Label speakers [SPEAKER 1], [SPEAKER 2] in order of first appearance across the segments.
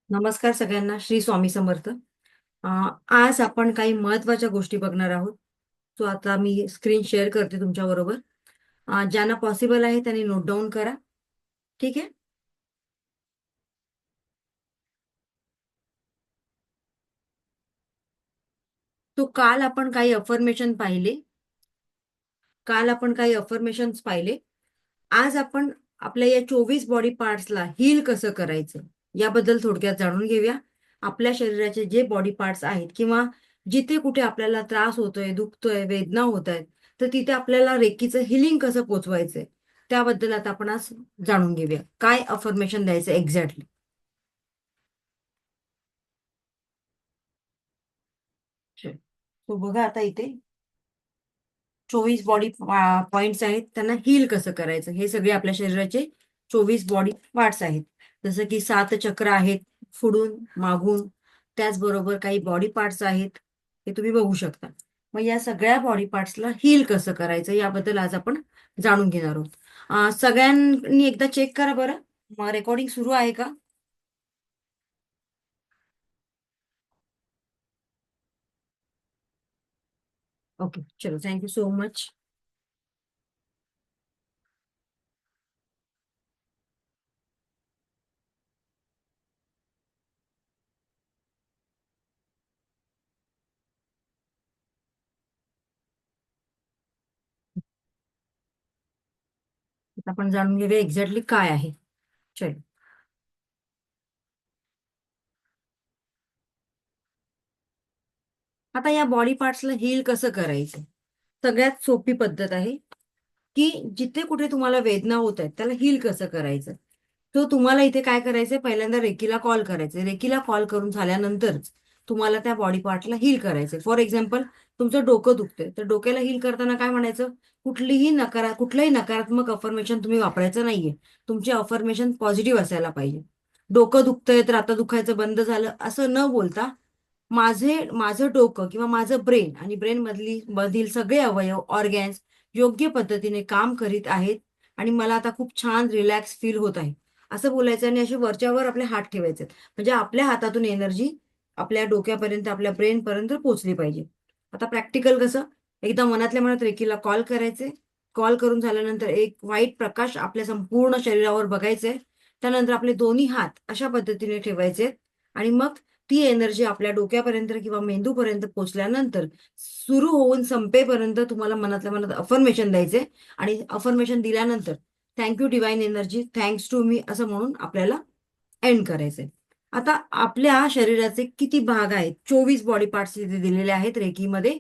[SPEAKER 1] नमस्कार सगळ्यांना. श्री स्वामी समर्थ. आज आपण काही महत्वाच्या गोष्टी बघणार आहोत. तो आता मी स्क्रीन शेअर करते तुमच्या बरोबर. ज्यांना पॉसिबल आहे त्यांनी नोट डाऊन करा. ठीक आहे. तो काल आपण काही अफर्मेशन्स पाहिले. आज आपण आपल्या या 24 बॉडी पार्ट्सला हील कसं करायचं याबद्दल थोडक्यात जाणून घेऊया. आपल्या शरीराचे जे बॉडी पार्ट्स आहेत किंवा जिथे कुठे आपल्याला त्रास होतोय, दुखतोय, वेदना होत आहेत, तर तिथे आपल्याला रेकीचं हिलिंग कसं पोचवायचंय त्याबद्दल आता आपण आज जाणून घेऊया. काय अफर्मेशन द्यायचं एक्झॅक्टली. तो बघा आता इथे 24 बॉडी पॉइंट्स आहेत. त्यांना हील कसं करायचं हे सगळे आपल्या शरीराचे 24 बॉडी पार्ट्स आहेत. जसं की 7 चक्र आहेत, पुढून मागून. त्याचबरोबर काही बॉडी पार्ट्स आहेत, हे तुम्ही बघू शकता. मग या सगळ्या बॉडी पार्ट्सला हील कसं करायचं याबद्दल आज आपण जाणून घेणार आहोत. सगळ्यांनी एकदा चेक करा बरं. मग रेकॉर्डिंग सुरू आहे का? ओके, चलो, थँक्यू सो मच. आता आपण जाणून घेऊया एक्झॅक्टली काय आहे. चलो. आता या बॉडी पार्ट्सला हील कसं करायचं? सगळ्यात सोपी पद्धत आहे की जिथे कुठे तुम्हाला वेदना होत आहेत त्याला हील कसं करायचं. तो तुम्हाला इथे काय करायचंय, पहिल्यांदा रेकीला कॉल करायचंय. रेकीला कॉल करून झाल्यानंतरच तुम्हाला त्या बॉडी पार्टला हील करायचंय. फॉर एक्झाम्पल, तुमचं डोकं दुखतंय तर डोक्याला हील करताना काय म्हणायचं, कुठलंही नकारात्मक अफर्मेशन तुम्ही वापरायचं नाहीये. तुमचे अफर्मेशन पॉझिटिव्ह असायला पाहिजे. डोकं दुखतंय तर आता दुखायचं बंद झालं असं न बोलता, माझं डोकं किंवा माझं ब्रेन आणि मधील सगळे अवयव, ऑर्गॅन्स योग्य पद्धतीने काम करीत आहेत आणि मला आता खूप छान रिलॅक्स फील होत आहे असं बोलायचं. आणि असे वरच्यावर आपले हात ठेवायचे, म्हणजे आपल्या हातातून एनर्जी आपल्या डोक्यापर्यंत, आपल्या ब्रेन पर्यंत पोहोचली पाहिजे. आता प्रॅक्टिकल कसं, एकदा मनातल्या मनात रेकीला कॉल करायचे. कॉल करून झाल्यानंतर एक व्हाईट प्रकाश आपल्या संपूर्ण शरीरावर बघायचे. त्यानंतर आपले दोन्ही हात अशा पद्धतीने ठेवायचे आणि मग ती एनर्जी आपल्या डोक्यापर्यंत किंवा मेंदूपर्यंत पोहोचल्यानंतर सुरू होऊन संपेपर्यंत तुम्हाला मनातल्या मनात अफर्मेशन द्यायचे. आणि अफर्मेशन दिल्यानंतर thank you divine energy, thanks to me असं म्हणून आपल्याला एंड करायचंय. आता आपल्या शरीराचे किती भाग आहेत, 24 बॉडी पार्ट्स इथे दिलेले आहेत रेकीमध्ये.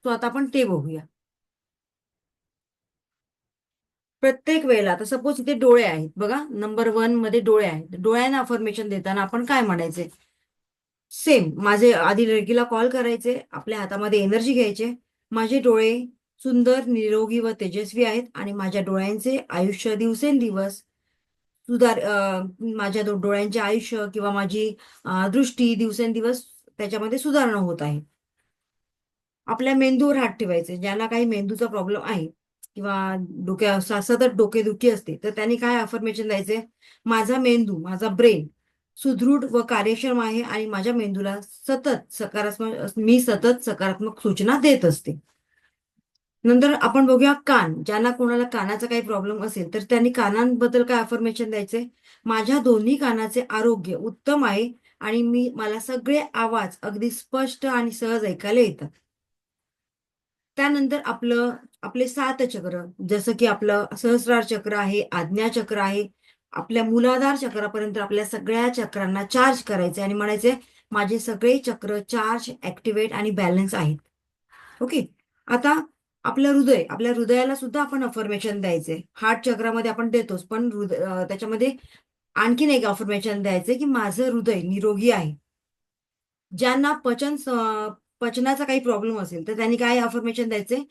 [SPEAKER 1] तो आता आपण ते बघूया. प्रत्येक वेळेला आता सपोज इथे डोळे आहेत बघा, नंबर 1 मध्ये डोळे आहेत. डोळ्यांना अफर्मेशन देताना आपण काय म्हणायचे, सेम माझे आधी रेकीला कॉल करायचे, आपल्या हातामध्ये एनर्जी घ्यायचे. माझे डोळे सुंदर, निरोगी व तेजस्वी आहेत आणि माझ्या डोळ्यांचे आयुष्य दिवसेंदिवस माझ्या डोळ्यांचे आयुष्य किंवा माझी दृष्टी दिवसेंदिवस त्याच्यामध्ये सुधारणा होत आहे. आपल्या मेंदूवर हात ठेवायचे. ज्यांना काही मेंदूचा प्रॉब्लेम आहे किंवा सतत डोकेदुखी असते, तर त्यांनी काय अफर्मेशन द्यायचे, माझा मेंदू, माझा ब्रेन सुदृढ व कार्यक्षम आहे आणि माझ्या मेंदूला मी सतत सकारात्मक सूचना देत असते. नंतर आपण बघूया कान. ज्यांना कोणाला कानाचा काही प्रॉब्लेम असेल तर त्यांनी कानांबद्दल काय अफर्मेशन द्यायचे, माझ्या दोन्ही कानाचे आरोग्य उत्तम आहे आणि मला सगळे आवाज अगदी स्पष्ट आणि सहज ऐकायला येतात. त्यानंतर आपले 7 चक्र, जसं की आपलं सहस्रार चक्र आहे, आज्ञा चक्र आहे. आपल्या मूलाधार चक्रापर्यंत आपल्या सगळ्या चक्रांना चार्ज करायचे आणि म्हणायचे, माझे सगळे चक्र चार्ज, ऍक्टिव्हेट आणि बॅलन्स आहेत. ओके. आता आपल्या हृदयाला सुद्धा आपण अफर्मेशन द्यायचे. हार्ट चक्रामध्ये आपण देतोच, पण त्याच्यामध्ये आणखीन एक अफर्मेशन द्यायचे की माझं हृदय निरोगी आहे. ज्यांना पचनाचा काही प्रॉब्लेम असेल तर त्यांनी काय अफर्मेशन द्यायचे,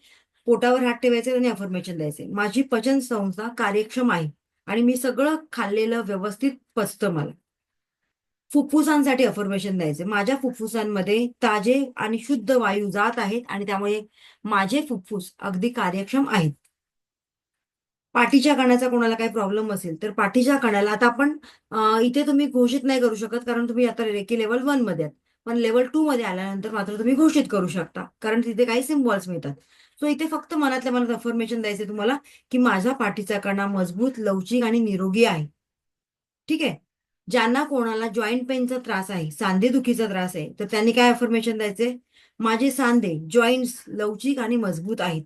[SPEAKER 1] पोटावर हात ठेवायचे आणि अफर्मेशन द्यायचे, माझी पचन संस्था कार्यक्षम आहे आणि मी सगळं खाल्लेलं व्यवस्थित पचतं मला. फुफ्फुसांसाठी अफर्मेशन द्यायचे, माझ्या फुफ्फुसांमध्ये ताजे आणि शुद्ध वायू जात आहेत आणि त्यामुळे माझे फुफ्फुस अगदी कार्यक्षम आहेत. पाठीच्या कण्याचा कोणाला काही प्रॉब्लेम असेल तर पाठीच्या कण्याला आता आपण इथे तुम्ही घोषित नाही करू शकत, कारण तुम्ही आता रेकी लेवल 1 मध्ये आहात. पण लेवल 2 मध्ये आल्यानंतर मात्र तुम्ही घोषित करू शकता, कारण तिथे काही सिम्बॉल्स मिळतात. सो इथे फक्त मनातल्या मनात अफर्मेशन द्यायचे तुम्हाला की माझा पाठीचा कणा मजबूत, लवचिक आणि निरोगी आहे. ठीक आहे. ज्यांना कोणाला जॉईंट पेनचा त्रास आहे, सांधेदुखीचा त्रास आहे, तर त्यांनी काय अफर्मेशन द्यायचे? माझे सांधे, जॉईंट्स लवचिक आणि मजबूत आहेत.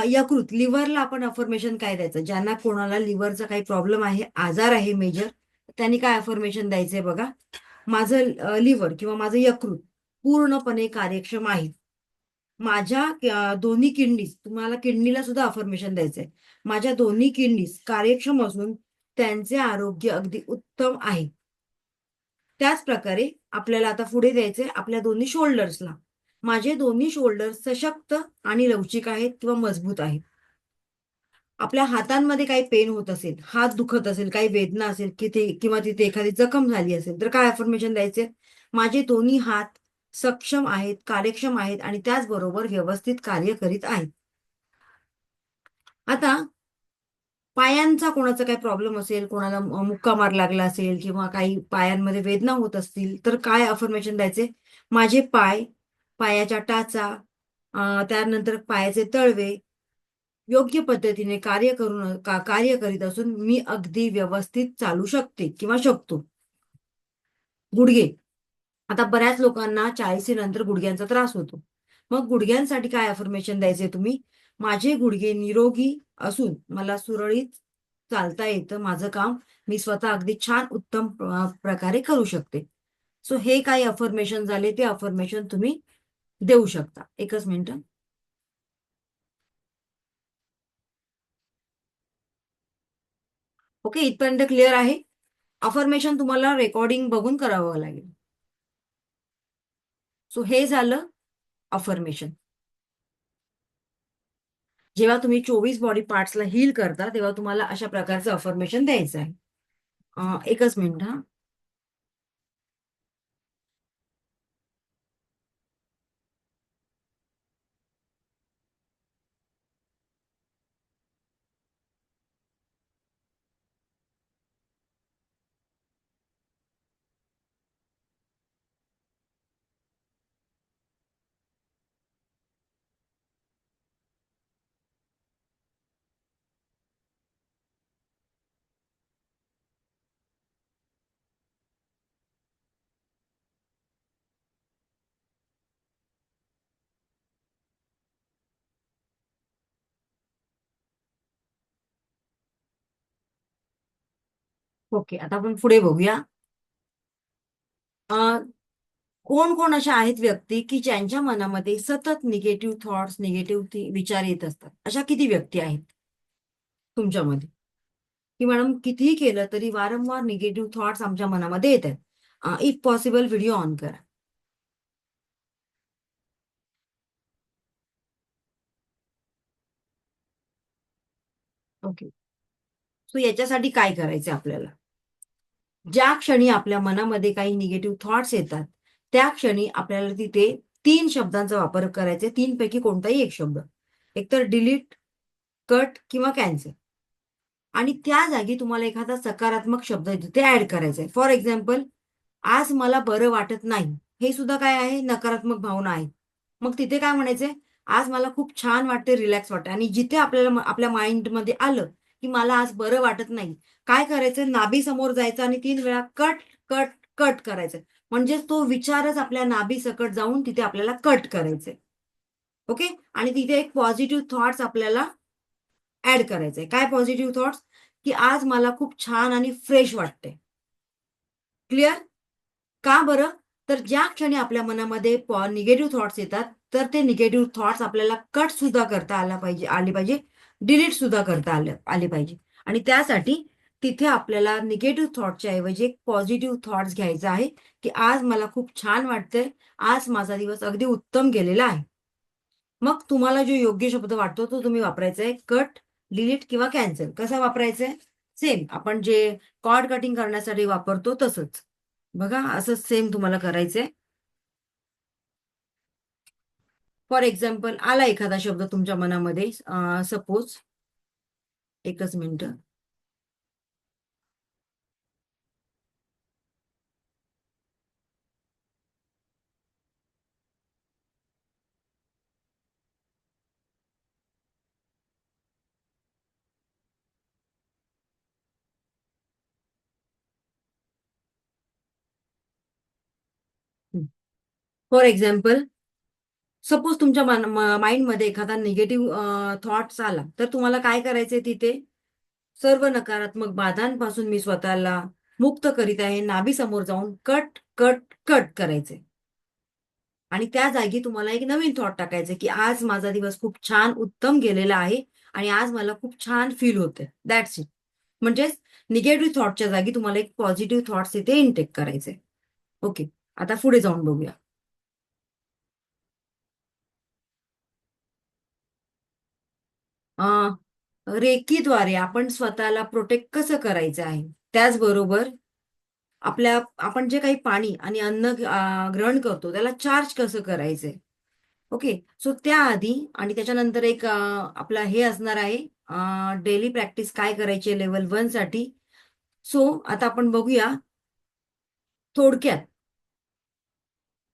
[SPEAKER 1] यकृत, लिव्हरला आपण अफर्मेशन काय द्यायचं? ज्यांना कोणाला लिव्हरचा काही प्रॉब्लेम आहे, आजार आहे मेजर, त्यांनी काय अफर्मेशन द्यायचंय बघा? माझं लिव्हर किंवा माझं यकृत पूर्णपणे कार्यक्षम आहे. माझ्या दोन्ही किडनीज, तुम्हाला किडनीला सुद्धा अफर्मेशन द्यायचंय. माझ्या दोन्ही किडनीज कार्यक्षम असून त्यांचे आरोग्य अगदी उत्तम आहे. त्याच प्रकारे आपल्याला आता पुढे द्यायचंय आपल्या दोन्ही शोल्डर्सला. माझे दोन्ही शोल्डर्स सशक्त आणि लवचिक आहेत किंवा मजबूत आहेत. आपल्या हातांमध्ये काही पेन होत असेल, हात दुखत असेल, काही वेदना असेल की ते किंवा तिथे एखादी जखम झाली असेल, तर काय अफर्मेशन द्यायचे? माझे दोन्ही हात सक्षम आहेत, कार्यक्षम आहेत आणि त्याचबरोबर व्यवस्थित कार्य करीत आहेत. आता पायांचा कोणाचा काही प्रॉब्लेम असेल, कोणाला मुक्का मार लागला असेल किंवा काही पायांमध्ये वेदना होत असतील, तर काय अफर्मेशन द्यायचे? माझे पाय, पायाच्या टाचा, त्यानंतर पायाचे तळवे योग्य पद्धतीने कार्य करीत असून मी अगदी व्यवस्थित चालू शकते किंवा शकतो. गुडघे, आता बऱ्याच लोकांना 40 नंतर गुडघ्यांचा त्रास होतो. मग गुडघ्यांसाठी काय अफर्मेशन द्यायचे तुम्ही? माझे गुडघे निरोगी असून मला सुरळीत चालता येतं. माझं काम मी स्वतः अगदी छान उत्तम प्रकारे करू शकते. सो हे काही अफर्मेशन झाले, ते अफर्मेशन तुम्ही देऊ शकता. एकच मिनिट. ओके, इथपर्यंत क्लिअर आहे? अफर्मेशन तुम्हाला रेकॉर्डिंग बघून करावं लागेल. सो हे झालं अफर्मेशन. जेव्हा तुम्ही 24 बॉडी पार्ट्सला हील करता, तेव्हा तुम्हाला अशा प्रकारचं अफर्मेशन द्यायचं आहे. एकच मिनिट हा. ओके, आता आपण पुढे बघूया. कोण कोण अशा आहेत व्यक्ती की ज्यांच्या मनामध्ये सतत निगेटिव्ह थॉट्स, निगेटिव्ह विचार येत असतात? अशा किती व्यक्ती आहेत तुमच्यामध्ये की मॅडम कितीही केलं तरी वारंवार निगेटिव्ह थॉट्स आमच्या मनामध्ये येत आहेत? इफ पॉसिबल व्हिडिओ ऑन करा. ओके. सो याच्यासाठी काय करायचं आपल्याला? ज्या क्षणी आपल्या मनामध्ये काही निगेटिव्ह थॉट्स येतात, त्या क्षणी आपल्याला तिथे 3 शब्दांचा वापर करायचा. 3 पैकी कोणताही एक शब्द. एकतर डिलीट, कट किंवा कॅन्सल. आणि त्या जागी तुम्हाला एखादा सकारात्मक शब्द तिथे ऍड करायचा आहे. फॉर एक्झाम्पल, आज मला बरं वाटत नाही. हे सुद्धा काय आहे? नकारात्मक भावना आहे. मग तिथे काय म्हणायचंय? आज मला खूप छान वाटते, रिलॅक्स वाटते. आणि जिथे आपल्याला आपल्या माइंडमध्ये आलं की मला आज बरं वाटत नाही, काय करायचं? नाभी समोर जायचं आणि 3 वेळा कट, कट, कट करायचं. म्हणजे तो विचारच आपल्या नाभी सकट जाऊन तिथे आपल्याला कट करायचंय. ओके. आणि तिथे एक पॉझिटिव्ह थॉट्स आपल्याला ऍड करायचंय. काय पॉझिटिव्ह थॉट्स? की आज मला खूप छान आणि फ्रेश वाटते. क्लिअर? का बरं? तर ज्या क्षणी आपल्या मनामध्ये निगेटिव्ह थॉट्स येतात, तर ते निगेटिव्ह थॉट्स आपल्याला कट सुद्धा करता आले पाहिजे, डिलीट सुद्धा करता आले पाहिजे. आणि त्यासाठी तिथे आपल्याला निगेटिव्ह थॉटच्या ऐवजी एक पॉझिटिव्ह थॉट्स घ्यायचा आहे, की आज मला खूप छान वाटतंय, आज माझा दिवस अगदी उत्तम गेलेला आहे. मग तुम्हाला जो योग्य शब्द वाटतो तो तुम्ही वापरायचा आहे. कट, डिलीट किंवा कॅन्सल. कसा वापरायचा आहे? सेम आपण जे कॉर्ड कटिंग करण्यासाठी वापरतो तसंच. बघा, असं सेम तुम्हाला करायचंय. फॉर एक्झाम्पल, आला एखादा शब्द तुमच्या मनामध्ये, सपोज एकच मिनिट. फॉर एक्झाम्पल, सपोज तुमच्या माइंडमध्ये एखादा निगेटिव्ह थॉट्स आला, तर तुम्हाला काय करायचंय तिथे? सर्व नकारात्मक बाधांपासून मी स्वतःला मुक्त करीत आहे, नाभीसमोर जाऊन कट कट कट करायचे. आणि त्या जागी तुम्हाला एक नवीन थॉट टाकायचे की आज माझा दिवस खूप छान उत्तम गेलेला आहे आणि आज मला खूप छान फील होते. That's it. म्हणजेच निगेटिव्ह थॉटच्या जागी तुम्हाला एक पॉझिटिव्ह थॉट्स इथे इनटेक करायचे. ओके, आता पुढे जाऊन बघूया. रेकीद्वारे आपण स्वतःला प्रोटेक्ट कसं करायचं आहे, त्याचबरोबर आपण जे काही पाणी आणि अन्न ग्रहण करतो त्याला चार्ज कसं करायचंय. ओके, सो त्याआधी आणि त्याच्यानंतर एक आपला हे असणार आहे, डेली प्रॅक्टिस काय करायची लेवल 1 साठी. सो आता आपण बघूया थोडक्यात.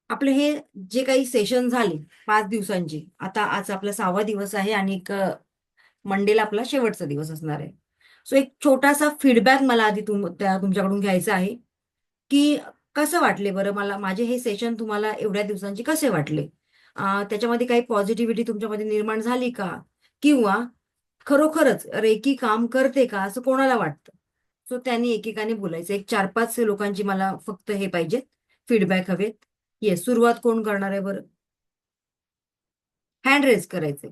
[SPEAKER 1] आपले हे जे काही सेशन झाले 5 दिवसांची, आता आज आपला 6वा दिवस आहे आणि एक मंडेला आपला शेवटचा दिवस असणार आहे. सो एक छोटासा फीडबॅक मला आधी तुमच्याकडून घ्यायचा आहे की कसं वाटले बरं, मला माझे हे सेशन तुम्हाला एवढ्या दिवसांची कसे वाटले? त्याच्यामध्ये काही पॉझिटिव्हिटी तुमच्यामध्ये निर्माण झाली का? किंवा खरोखरच रेकी काम करते का असं कोणाला वाटतं? सो त्यांनी एकेकाने बोलायचं. एक 4-5 लोकांची मला फक्त हे पाहिजे, फीडबॅक हवेत. येस, सुरुवात कोण करणार आहे बरं? हँड रेज करायचे.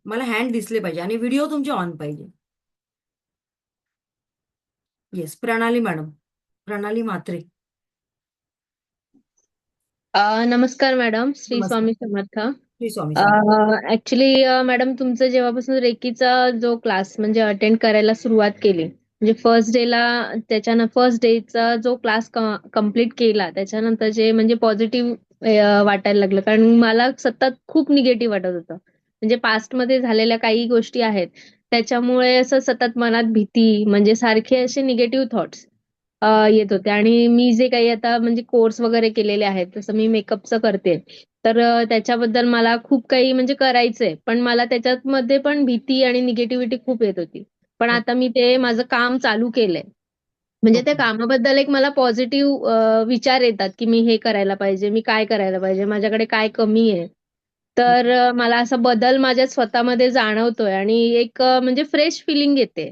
[SPEAKER 1] मला हँड दिसले पाहिजे आणि व्हिडिओ तुमचे ऑन पाहिजे. येस, प्रणाली मॅडम, प्रणाली म्हात्रे.
[SPEAKER 2] नमस्कार मॅडम, श्री
[SPEAKER 1] नमस्कार.
[SPEAKER 2] स्वामी समर्थ.
[SPEAKER 1] श्री स्वामी समर्थ.
[SPEAKER 2] ऍक्च्युली मॅडम, तुमचं जेव्हापासून रेकीचा जो क्लास म्हणजे अटेंड करायला सुरुवात केली, म्हणजे फर्स्ट डेला त्याच्यानं फर्स्ट डेचा जो क्लास कम्प्लीट केला त्याच्यानंतर जे म्हणजे पॉझिटिव्ह वाटायला लागलं, कारण मला सतत खूप निगेटिव्ह वाटत होतं. म्हणजे पास्टमध्ये झालेल्या काही गोष्टी आहेत त्याच्यामुळे असं सतत मनात भीती, म्हणजे सारखे असे निगेटिव्ह थॉट्स येत होते. आणि मी जे काही आता म्हणजे कोर्स वगैरे केलेले आहेत, तसं मी मेकअपचं करते, तर त्याच्याबद्दल मला खूप काही म्हणजे करायचंय, पण मला त्याच्यामध्ये पण भीती आणि निगेटिव्हिटी खूप येत होती. पण आता मी ते माझं काम चालू केलंय, म्हणजे त्या
[SPEAKER 1] ओके.
[SPEAKER 2] कामाबद्दल एक मला पॉझिटिव्ह विचार येतात की मी हे करायला पाहिजे, मी काय करायला पाहिजे, माझ्याकडे काय कमी आहे. तर मला असा बदल माझ्या स्वतःमध्ये जाणवतोय आणि एक म्हणजे फ्रेश फिलिंग येते.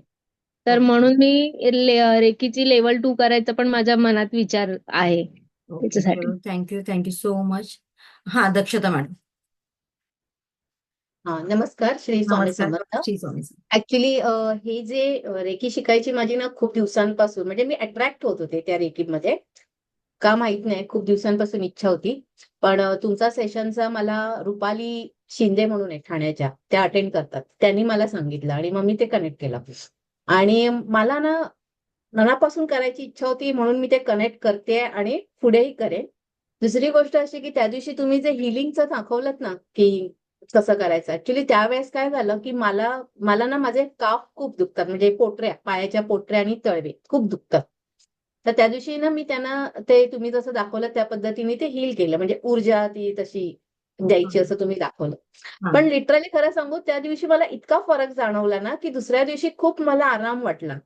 [SPEAKER 2] तर
[SPEAKER 1] ओके.
[SPEAKER 2] म्हणून मी रेकीची लेवल 2 करायचा पण माझ्या मनात विचार आहे
[SPEAKER 1] ओके,
[SPEAKER 2] त्याच्यासाठी.
[SPEAKER 1] चलो, थँक्यू, थँक्यू सो मच. हा, दक्षता मॅडम.
[SPEAKER 3] हा, नमस्कार, श्री स्वामी
[SPEAKER 1] नमस्कार.
[SPEAKER 3] समर्थ.
[SPEAKER 1] श्री स्वामी समर्थ.
[SPEAKER 3] ऍक्च्युली हे जे रेकी शिकायची माझी ना खूप दिवसांपासून म्हणजे मी अट्रॅक्ट होत होते त्या रेकीमध्ये. का माहित नाही, खूप दिवसांपासून इच्छा होती. पण तुमचा सेशनचा मला रुपाली शिंदे म्हणून आहे ठाण्याच्या, त्या अटेंड करतात, त्यांनी मला सांगितलं आणि मग मी ते कनेक्ट केलं. आणि मला ना मनापासून करायची इच्छा होती म्हणून मी ते कनेक्ट करते आणि पुढेही करेन. दुसरी गोष्ट अशी की त्या दिवशी तुम्ही जे हिलिंगचं दाखवलं ना की कसं करायचं, ऍक्च्युली त्यावेळेस काय झालं की मला मला ना माझे काफ खूप दुखतात, म्हणजे पोटऱ्या, पायाच्या पोटऱ्या आणि तळवे खूप दुखतात. तर त्या दिवशी ना मी त्यांना ते तुम्ही जसं दाखवलं त्या पद्धतीने ते हील केलं, म्हणजे ऊर्जा ती तशी द्यायची असं तुम्ही दाखवलं.
[SPEAKER 1] हा.
[SPEAKER 3] पण लिटरली खरं सांगू, त्या दिवशी मला इतका फरक जाणवला ना की दुसऱ्या दिवशी खूप मला आराम वाटला.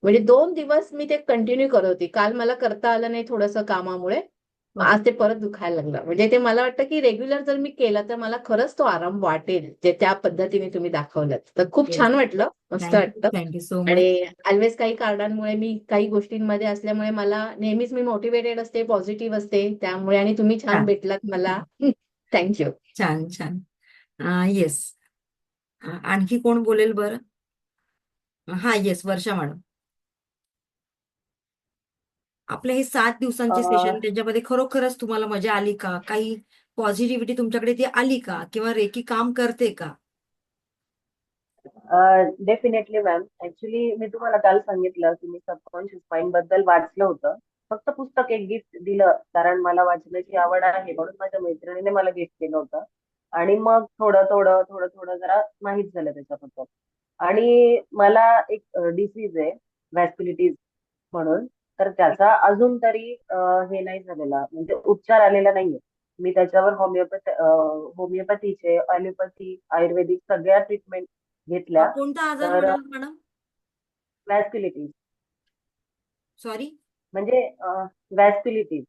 [SPEAKER 3] म्हणजे 2 दिवस मी ते कंटिन्यू करत होती. काल मला करता आलं नाही थोडंसं कामामुळे.
[SPEAKER 1] ओके.
[SPEAKER 3] आज ते परत दुखायला लागलं. म्हणजे ते मला वाटतं की रेग्युलर जर मी केलं तर मला खरंच तो आराम वाटेल, जे त्या पद्धतीने तुम्ही दाखवलं. तर खूप
[SPEAKER 1] येस,
[SPEAKER 3] छान वाटलं, मस्त
[SPEAKER 1] थँक्यू,
[SPEAKER 3] वाटतं.
[SPEAKER 1] Thank you so much.
[SPEAKER 3] आणि ऑलवेज काही कारणांमुळे मी काही गोष्टींमध्ये असल्यामुळे मला नेहमीच मी मोटिवेटेड असते, पॉझिटिव्ह असते. त्यामुळे आणि तुम्ही छान
[SPEAKER 1] छान,
[SPEAKER 3] भेटलात मला. थँक्यू.
[SPEAKER 1] छान, छान. येस. आणखी कोण बोलेल बरं? हा, येस, वर्षा मॅडम. आपले हे 7 दिवसांचे सेशन, त्याच्यामध्ये खरोखरच तुम्हाला मजा आली का? काही पॉझिटिव्हिटी तुमच्याकडे ती आली का? किंवा रेकी काम करते का?
[SPEAKER 4] Definitely ma'am. ऍक्च्युली मी तुम्हाला काल सांगितलं की मी सबकॉन्शियस माइंड बद्दल वाचलं होतं. फक्त पुस्तक एक गिफ्ट दिलं, कारण मला वाचण्याची आवड आहे म्हणून माझ्या मैत्रिणीने मला गिफ्ट केलं होतं. आणि मग थोडं थोडं थोडं थोडं जरा माहित झालं त्याच्याबद्दल. आणि मला एक डिसीज आहे, व्हॅस्क्युलिटीज म्हणून. तर त्याचा अजून तरी हे नाही झालेला, म्हणजे उपचार आलेला नाहीये. मी त्याच्यावर होमिओपॅथीचे, ॲलोपॅथी, आयुर्वेदिक सगळ्या ट्रीटमेंट घेतल्या.
[SPEAKER 1] कोणता आजार
[SPEAKER 4] तर
[SPEAKER 1] म्हणाल मॅडम?
[SPEAKER 4] व्हॅस्क्युलिटीज
[SPEAKER 1] सॉरी.
[SPEAKER 4] म्हणजे व्हॅस्क्युलिटीज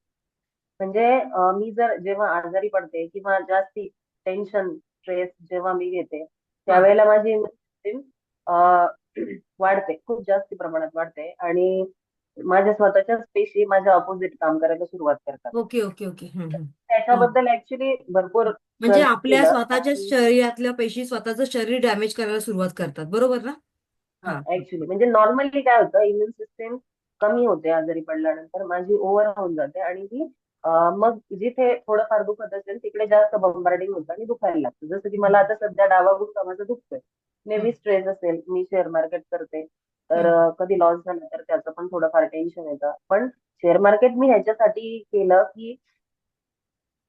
[SPEAKER 4] म्हणजे मी जर जेव्हा आजारी पडते किंवा जास्ती टेन्शन, स्ट्रेस जेव्हा मी घेते,
[SPEAKER 1] हा.
[SPEAKER 4] त्यावेळेला माझी इम्युन सिस्टीम वाढते, खूप जास्त प्रमाणात वाढते. आणि माझ्या स्वतःच्याच पेशी माझ्या ऑपोजिट काम करायला सुरुवात करतात.
[SPEAKER 1] Okay okay okay.
[SPEAKER 4] त्याच्याबद्दल ऍक्च्युली भरपूर
[SPEAKER 1] म्हणजे
[SPEAKER 4] सर्च
[SPEAKER 1] आपल्या
[SPEAKER 4] केलं.
[SPEAKER 1] स्वतःच्या
[SPEAKER 4] आणि
[SPEAKER 1] शरीरातल्या पेशी स्वतःचं शरीर डॅमेज करायला सुरुवात करतात, बरोबर ना?
[SPEAKER 4] हा,
[SPEAKER 1] हा.
[SPEAKER 4] ऍक्च्युली म्हणजे नॉर्मली काय होतं, इम्युन सिस्टीम कमी होते आजारी पडल्यानंतर, माझी ओव्हर होऊन जाते. आणि ती मग जिथे थोडंफार दुखत असेल तिकडे जास्त बॉम्बार्डिंग होतं आणि दुखायला लागतं. जसं की मला आता सध्या डावा गुडघा माझा दुखतोय. नेहमी स्ट्रेस असेल, मी शेअर मार्केट करते, तर कधी लॉस झाला तर त्याचं पण थोडंफार टेन्शन येतं. पण शेअर मार्केट मी ह्याच्यासाठी केलं की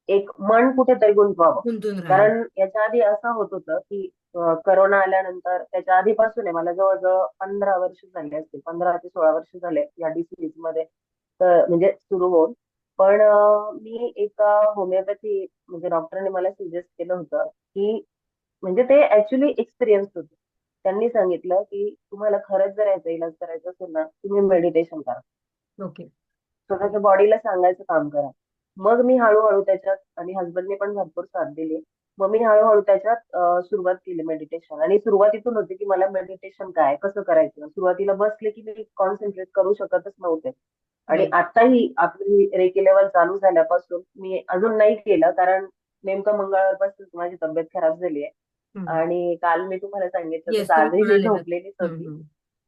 [SPEAKER 4] एक मन कुठेतरी गुंतवावं.
[SPEAKER 1] गुंतून राहावं.
[SPEAKER 4] कारण याच्या आधी असं होत होतं की करोना आल्यानंतर, त्याच्या आधीपासून आहे, मला जवळजवळ 15 वर्ष झाले असतील, 15 ते 16 वर्ष झाले या डिसीज मध्ये, तर म्हणजे सुरू होऊन. पण मी एका होमिओपॅथी म्हणजे डॉक्टरने मला सजेस्ट केलं होतं की, म्हणजे ते ऍक्च्युली एक्सपिरियन्स होते. त्यांनी सांगितलं की तुम्हाला खरंच जर याचा इलाज करायचा असेल ना, तुम्ही मेडिटेशन करा,
[SPEAKER 1] ओके.
[SPEAKER 4] स्वतःच्या बॉडीला सांगायचं काम करा. मग मी हळूहळू त्याच्यात, आणि हसबंडने पण भरपूर साथ दिली, मग मी हळूहळू त्याच्यात सुरुवात केली मेडिटेशन. आणि सुरुवातीतून होती की मला मेडिटेशन काय, कसं करायचं. सुरुवातीला बसले की मी कॉन्सन्ट्रेट करू शकतच नव्हते. आणि
[SPEAKER 1] राईट.
[SPEAKER 4] आताही आपली रेकी लेवल चालू झाल्यापासून मी अजून नाही केलं, कारण नेमकं मंगळवारपासून माझी तब्येत खराब झाली आहे. आणि काल मी तुम्हाला सांगितलं
[SPEAKER 1] येस,
[SPEAKER 4] तसं
[SPEAKER 1] तुम्ही
[SPEAKER 4] आजही मी
[SPEAKER 1] म्हणालेलात.
[SPEAKER 4] झोपलेलीच
[SPEAKER 1] हम्म,
[SPEAKER 4] होती.
[SPEAKER 1] हम्म.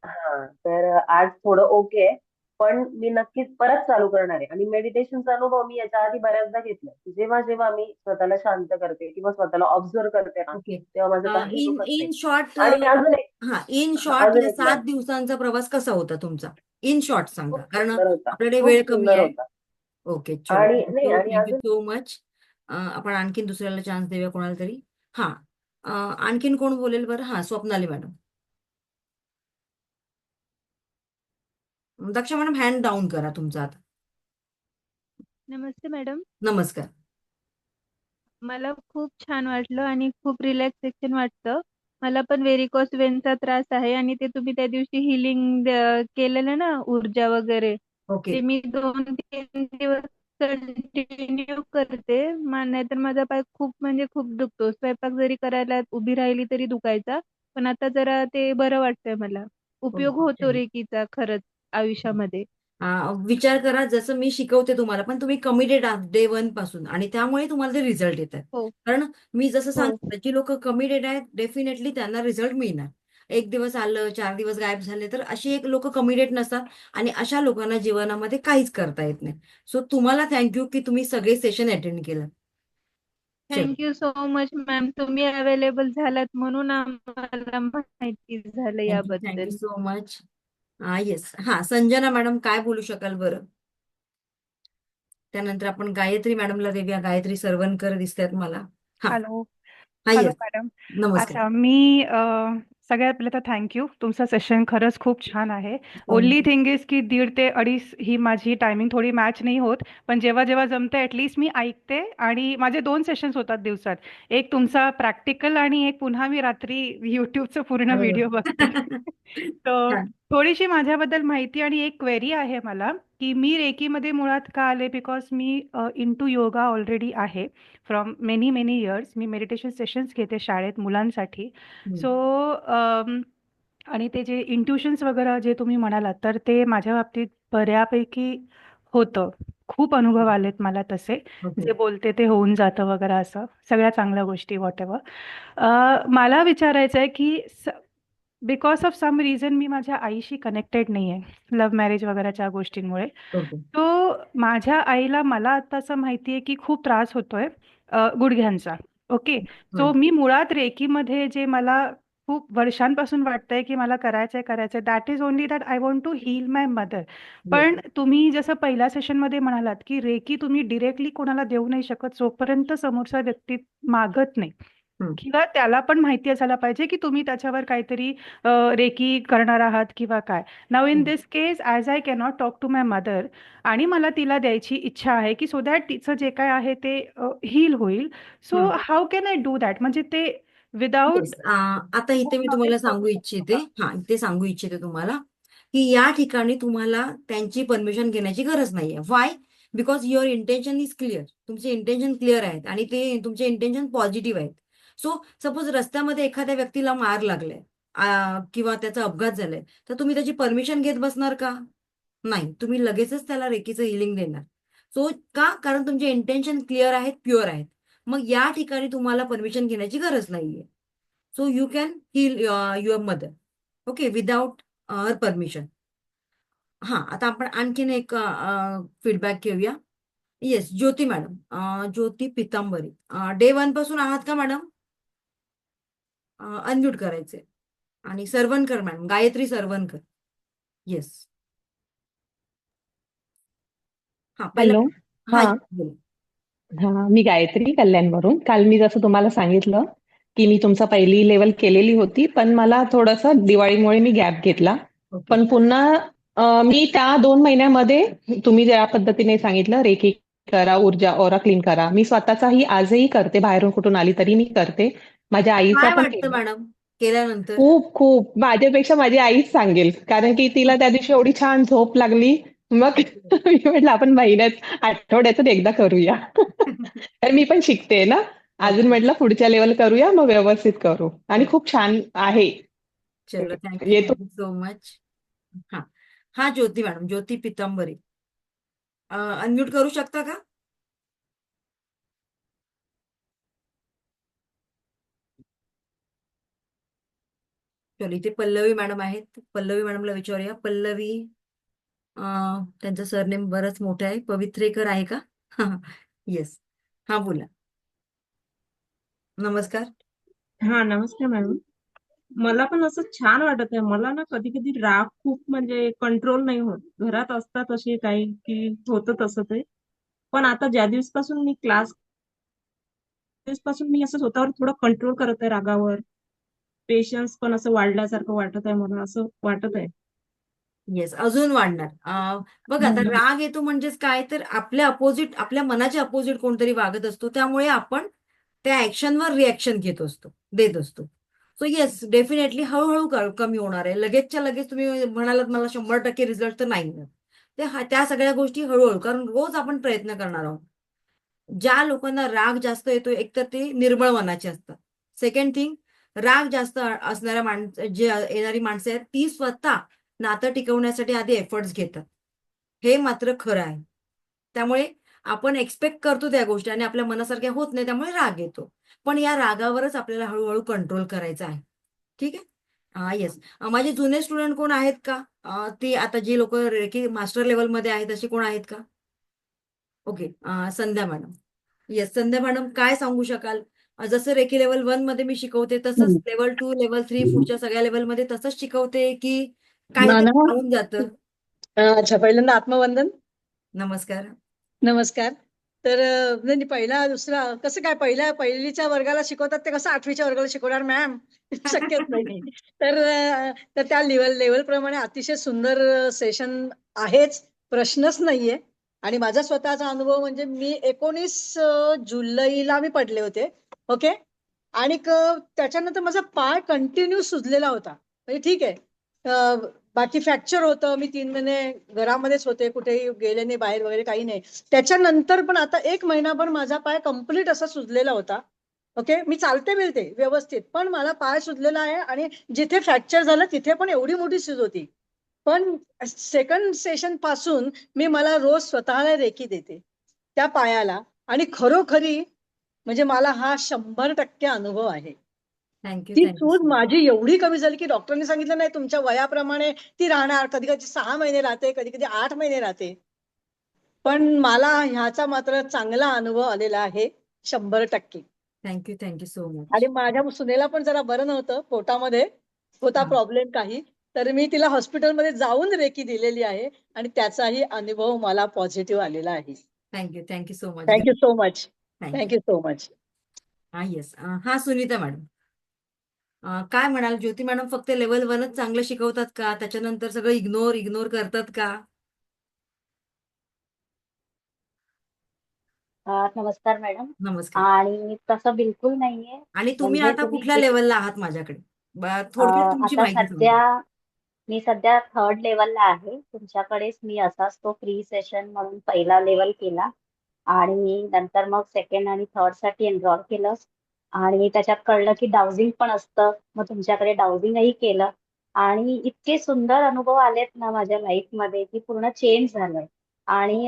[SPEAKER 4] हा, तर आज थोडं ओके आहे. पण मी नक्कीच परत चालू करणार आहे. आणि मेडिटेशनचा अनुभव मी याच्या आधी बऱ्याचदा घेतला, जेव्हा जेव्हा मी स्वतःला शांत करते किंवा स्वतःला ऑब्झर्व करते ना,
[SPEAKER 1] ओके.
[SPEAKER 4] तेव्हा माझं काही
[SPEAKER 1] इन
[SPEAKER 4] दुखत नाही.
[SPEAKER 1] In short.
[SPEAKER 4] आणि अजून एक,
[SPEAKER 1] हा, इन
[SPEAKER 4] हा,
[SPEAKER 1] शॉर्ट,
[SPEAKER 4] अजून
[SPEAKER 1] या
[SPEAKER 4] एक मॅम,
[SPEAKER 1] 7 दिवसांचा प्रवास कसा होता तुमचा? इन शॉर्ट सांगा,
[SPEAKER 4] खूप
[SPEAKER 1] कारण
[SPEAKER 4] सुंदर होता,
[SPEAKER 1] आपल्याकडे
[SPEAKER 4] खूप
[SPEAKER 1] वेळ कमी
[SPEAKER 4] सुंदर
[SPEAKER 1] आहे.
[SPEAKER 4] होता.
[SPEAKER 1] ओके, चलो,
[SPEAKER 4] आणि नाही,
[SPEAKER 1] थँक्यू
[SPEAKER 4] आणि
[SPEAKER 1] थँक्यू
[SPEAKER 4] अजून
[SPEAKER 1] सो मच. आपण आणखीन दुसऱ्याला चान्स देऊया, कोणाला तरी. हा. आणखीन कोण बोलेल बरं? हा, Swapnali madam. Daksha madam, hand down करा तुमचा आता.
[SPEAKER 5] नमस्ते मॅडम.
[SPEAKER 1] नमस्कार.
[SPEAKER 5] मला खूप छान वाटलं आणि खूप रिलॅक्सेशन वाटतं. मला पण व्हेरिकोस वेनचा त्रास आहे आणि ते तुम्ही त्या दिवशी हिलिंग केलेलं ना, ऊर्जा वगैरे,
[SPEAKER 1] ओके.
[SPEAKER 5] ते मी 2-3 दिवस कंटिन्यू करते. नाहीतर माझा पाय खूप म्हणजे खूप दुखतो. स्वयंपाक जरी करायला उभी राहिली तरी दुखायचा. पण आता जरा ते बरं वाटतंय मला. उपयोग होतो
[SPEAKER 1] ओके.
[SPEAKER 5] रेकीचा खरंच आयुष्यामध्ये.
[SPEAKER 1] विचार करा, जसं मी शिकवते तुम्हाला, पण तुम्ही कमिटेड आहात डे 1 पासून, आणि त्यामुळे तुम्हाला ते रिझल्ट येत आहेत.
[SPEAKER 5] हो,
[SPEAKER 1] कारण मी जसं
[SPEAKER 5] हो.
[SPEAKER 1] सांगितलं, जी लोक कमिटेड आहेत डेफिनेटली त्यांना रिझल्ट मिळणार. एक दिवस आलं, 4 दिवस गायब झाले, तर अशी एक लोक कमिटेड नसतात. आणि अशा लोकांना जीवनामध्ये काहीच करता येत नाही. सो तुम्हाला थँक्यू की तुम्ही सगळे सेशन अटेंड केलं. चलो.
[SPEAKER 5] Thank you so much ma'am. तुम्ही अवेलेबल झालात म्हणून आम्हाला माहिती झालं
[SPEAKER 1] थँक्यू
[SPEAKER 5] याबद्दल.
[SPEAKER 1] So much. येस. हा, संजना मॅडम, काय बोलू शकाल बरं? त्यानंतर आपण गायत्री मॅडमला देऊया. गायत्री सरवणकर दिसतात मला. हा.
[SPEAKER 6] हॅलो.
[SPEAKER 1] हा,
[SPEAKER 6] हॅलो
[SPEAKER 1] येस.
[SPEAKER 6] मॅडम.
[SPEAKER 1] नमस्कार.
[SPEAKER 6] अच्छा, मी सगळ्यात पहिले तर थँक यू. तुमचं सेशन खरंच खूप छान आहे. Only
[SPEAKER 1] thank you.
[SPEAKER 6] थिंग इज की 1:30 ते 2:30 ही माझी टायमिंग थोडी मॅच नाही होत. पण जेव्हा जेव्हा जमते ॲटलीस्ट मी ऐकते. आणि माझे 2 सेशन्स होतात दिवसात. एक तुमचा प्रॅक्टिकल आणि एक पुन्हा मी रात्री YouTubeचं पूर्ण
[SPEAKER 1] अरे वा.
[SPEAKER 6] व्हिडिओ बघते. तर
[SPEAKER 1] छान.
[SPEAKER 6] थोडीशी माझ्याबद्दल माहिती आणि एक क्वेरी आहे मला, की मी रेकीमध्ये मुळात का आले, बिकॉज मी इंटू योगा ऑलरेडी आहे फ्रॉम मेनी मेनी इयर्स. मी मेडिटेशन सेशन्स घेते शाळेत मुलांसाठी.
[SPEAKER 1] हम्म.
[SPEAKER 6] सो आणि ते जे इंट्युशन्स वगैरे जे तुम्ही म्हणालात, तर ते माझ्या बाबतीत बऱ्यापैकी होतं. खूप अनुभव आलेत मला तसे.
[SPEAKER 1] ओके.
[SPEAKER 6] जे बोलते ते होऊन जातं वगैरे, असं सगळ्या चांगल्या गोष्टी व्हॉटएव्हर. मला विचारायचं आहे की बिकॉज ऑफ सम रिझन मी माझ्या आईशी कनेक्टेड नाही आहे, लव्ह मॅरेज वगैरेच्या गोष्टींमुळे.
[SPEAKER 1] ओके.
[SPEAKER 6] तो माझ्या आईला, मला आता असं माहिती आहे की खूप त्रास होतोय गुडघ्यांचा. ओके. सो
[SPEAKER 1] हम्म.
[SPEAKER 6] मी मुळात रेकीमध्ये जे मला खूप वर्षांपासून वाटतंय की मला करायचंय. That is only that I want to heal my mother.
[SPEAKER 1] Yes
[SPEAKER 6] पण तुम्ही जसं पहिल्या सेशनमध्ये म्हणालात की रेकी तुम्ही डिरेक्टली कोणाला देऊ नाही शकत जोपर्यंत समोरचा व्यक्ती मागत नाही, किंवा त्याला पण माहिती असायला पाहिजे की तुम्ही त्याच्यावर काहीतरी रेकी करणार आहात किंवा काय. नाव in this case as I cannot talk to my mother आणि मला तिला द्यायची इच्छा आहे की सो दॅट तिचं जे काय आहे ते हील होईल. So how can I do that, म्हणजे ते विदाउट
[SPEAKER 1] आता इथे मी तुम्हाला सांगू इच्छिते, इथे सांगू इच्छिते तुम्हाला की या ठिकाणी तुम्हाला त्यांची परमिशन घेण्याची गरज नाहीये. Y? Because your intention is clear. तुमचे इंटेन्शन क्लिअर आहेत आणि ते तुमचे इंटेन्शन पॉझिटिव्ह आहेत. सो सपोज रस्त्यामध्ये एखाद्या व्यक्तीला मार लागलाय किंवा त्याचा अपघात झालाय, तर तुम्ही त्याची परमिशन घेत बसणार का? नाही, तुम्ही लगेचच त्याला रेकीचं हिलिंग देणार. सो का? कारण तुमचे इंटेन्शन क्लिअर आहेत, प्युअर आहेत. मग या ठिकाणी तुम्हाला परमिशन घेण्याची गरज नाहीये. So you can heal your mother, okay, without her permission. आता आपण आणखीन एक फीडबॅक घेऊया. Yes, Jyoti madam, Jyoti Pitambari, day 1 पासून आहात का मॅडम? अनम्यूट करायचे. आणि सरवणकर मॅडम, गायत्री सरवणकर. येस. पहिला.
[SPEAKER 7] हॅलो.
[SPEAKER 1] हा,
[SPEAKER 7] हा
[SPEAKER 1] बोला.
[SPEAKER 7] हा, मी गायत्री कल्याणवरून. काल मी जसं तुम्हाला सांगितलं की मी तुमचा पहिली लेवल केलेली होती, पण मला थोडंसं दिवाळीमुळे मी गॅप घेतला.
[SPEAKER 1] ओके.
[SPEAKER 7] पण पुन्हा मी त्या 2 महिन्यामध्ये तुम्ही ज्या पद्धतीने सांगितलं रेकी करा, ऊर्जा ओरा क्लीन करा, मी स्वतःचाही आजही करते. बाहेरून कुठून आली तरी मी करते. माझ्या आईचा
[SPEAKER 1] काय
[SPEAKER 7] पण
[SPEAKER 1] वाटतं
[SPEAKER 7] केला.
[SPEAKER 1] मॅडम केल्यानंतर?
[SPEAKER 7] खूप खूप माझ्यापेक्षा माझी आईच सांगेल, कारण की तिला त्या दिवशी एवढी छान झोप लागली. मग मी म्हटलं आपण आठवड्यातून एकदा करूया. तर मी पण शिकते ना अजून,
[SPEAKER 1] ओके.
[SPEAKER 7] म्हटलं पुढच्या लेवल करूया मग व्यवस्थित करू. आणि खूप छान आहे.
[SPEAKER 1] चलो, थँक्यू
[SPEAKER 7] येतो.
[SPEAKER 1] Thank you so much. हा हा, ज्योती मॅडम, ज्योती पितांबरी, अनम्यूट करू शकता का? चलो, इथे पल्लवी मॅडम आहेत. पल्लवी मॅडमला विचारूया. पल्लवी, त्यांचं सरनेम बरंच मोठं आहे. पवित्रेकर आहे का? येस. हा, बोला. नमस्कार.
[SPEAKER 8] हा, नमस्कार मॅडम. मला पण असं छान वाटत आहे. मला ना कधी कधी राग खूप म्हणजे कंट्रोल नाही होत. घरात असतात असे काही की होतं तसं ते. पण आता ज्या दिवसपासून मी क्लास पासून मी असं स्वतःवर थोडं कंट्रोल करत आहे रागावर. पेशन्स पण असं वाढल्यासारखं वाटत आहे, मला असं वाटत आहे.
[SPEAKER 1] येस, अजून वाढणार. बघा, आता राग येतो म्हणजेच काय, तर आपल्या अपोजिट, आपल्या मनाच्या अपोजिट कोणतरी वागत असतो, त्यामुळे आपण त्या ऍक्शनवर रिॲक्शन देत असतो. सो येस, डेफिनेटली हळूहळू कमी होणार आहे. लगेचच्या लगेच तुम्ही म्हणालात मला 100% रिझल्ट, तर नाही मिळत. त्या सगळ्या गोष्टी हळूहळू, कारण रोज आपण प्रयत्न करणार आहोत. ज्या लोकांना राग जास्त येतो, एकतर ते निर्मळ मनाचे असतात. सेकंड थिंग, राग जास्त असणाऱ्या येणारी माणसं आहेत, ती स्वतः नातं टिकवण्यासाठी आधी एफर्ट्स घेतात. हे मात्र खरं आहे. त्यामुळे आपण एक्सपेक्ट करतो त्या गोष्टी आणि आपल्या मनासारख्या होत नाही, त्यामुळे राग येतो. पण या रागावरच आपल्याला हळूहळू कंट्रोल करायचा आहे. ठीक आहे. येस. माझे जुने स्टुडंट कोण आहेत का? ते आता जे लोक रेकी मास्टर लेवलमध्ये आहेत असे कोण आहेत का? ओके. संध्या मॅडम. येस, संध्या मॅडम, काय सांगू शकाल? जसं रेकी लेवल 1 मध्ये मी शिकवते तसंच लेवल 2, लेवल 3, पुढच्या सगळ्या लेवलमध्ये तसंच शिकवते की काहीतरी
[SPEAKER 9] नाना,
[SPEAKER 1] राहून जातं?
[SPEAKER 9] अच्छा, पहिल्यांदा आत्मवंदन.
[SPEAKER 1] नमस्कार.
[SPEAKER 9] नमस्कार. तर नाही, पहिला दुसरा कसं काय, पहिलीच्या वर्गाला शिकवतात ते कसं 8वीच्या वर्गाला शिकवणार मॅम? शक्यच नाही. तर त्या लेवल प्रमाणे अतिशय सुंदर सेशन आहेच, प्रश्नच नाहीये. आणि माझा स्वतःचा अनुभव म्हणजे मी 19 जुलैला मी पडले होते. ओके. आणि त्याच्यानंतर माझा पाय कंटिन्यू सुजलेला होता. म्हणजे ठीक आहे, बाकी फ्रॅक्चर होतं, मी 3 महिने घरामध्येच होते, कुठेही गेले नाही बाहेर वगैरे, काही नाही. त्याच्यानंतर पण आता 1 महिनाभर माझा पाय कम्प्लीट असा सुजलेला होता. ओके. मी चालते मिळते व्यवस्थित, पण मला पाय सुजलेला आहे. आणि जिथे फ्रॅक्चर झालं तिथे पण एवढी मोठी सूज होती. पण सेकंड सेशन पासून मला रोज स्वतःला रेकी देते त्या पायाला. आणि खरोखरी म्हणजे मला हा 100% अनुभव आहे.
[SPEAKER 1] थँक्यू
[SPEAKER 9] ती
[SPEAKER 1] थँक्यू
[SPEAKER 9] सूज
[SPEAKER 1] सो मच.
[SPEAKER 9] माझी एवढी कमी झाली की डॉक्टरने सांगितलं नाही, तुमच्या वयाप्रमाणे ती राहणार, कधी कधी 6 महिने राहते, कधी कधी 8 महिने राहते. पण मला ह्याचा मात्र चांगला अनुभव आलेला आहे 100%.
[SPEAKER 1] Thank you so much.
[SPEAKER 9] आणि माझ्या सुनेला पण जरा बरं नव्हतं, पोटामध्ये होता
[SPEAKER 1] हा.
[SPEAKER 9] प्रॉब्लेम काही, तर मी तिला हॉस्पिटलमध्ये जाऊन रेकी दिलेली आहे आणि त्याचाही अनुभव मला पॉझिटिव्ह आलेला आहे.
[SPEAKER 1] Thank you so much.
[SPEAKER 9] Thank you so much.
[SPEAKER 1] Thank you.
[SPEAKER 9] Thank you so much.
[SPEAKER 1] हा येस. हा सुनीता मॅडम, काय म्हणाल? ज्योती मॅडम फक्त लेवल 1च चांगलं शिकवतात का? त्याच्यानंतर सगळं इग्नोर करतात का?
[SPEAKER 10] नमस्कार मॅडम.
[SPEAKER 1] नमस्कार.
[SPEAKER 10] आणि तसं बिलकुल नाहीये.
[SPEAKER 1] आणि तुम्ही
[SPEAKER 10] म्हणजे
[SPEAKER 1] आता
[SPEAKER 10] तुम्ही
[SPEAKER 1] कुठल्या
[SPEAKER 10] जे
[SPEAKER 1] लेवलला आहात माझ्याकडे? थोडक्यात तुमची
[SPEAKER 10] आता
[SPEAKER 1] माहिती सांगा.
[SPEAKER 10] मी सध्या 3rd लेवलला आहे. तुमच्याकडेच मी असाच तो फ्री सेशन म्हणून पहिला लेवल केला आणि नंतर मग 2nd आणि 3rd साठी एनरॉल केलं आणि त्याच्यात कळलं की डाउजिंग पण असतं. मग तुमच्याकडे डाउजिंगही केलं आणि इतके सुंदर अनुभव आलेत ना माझ्या लाईफमध्ये की पूर्ण चेंज झालंय. आणि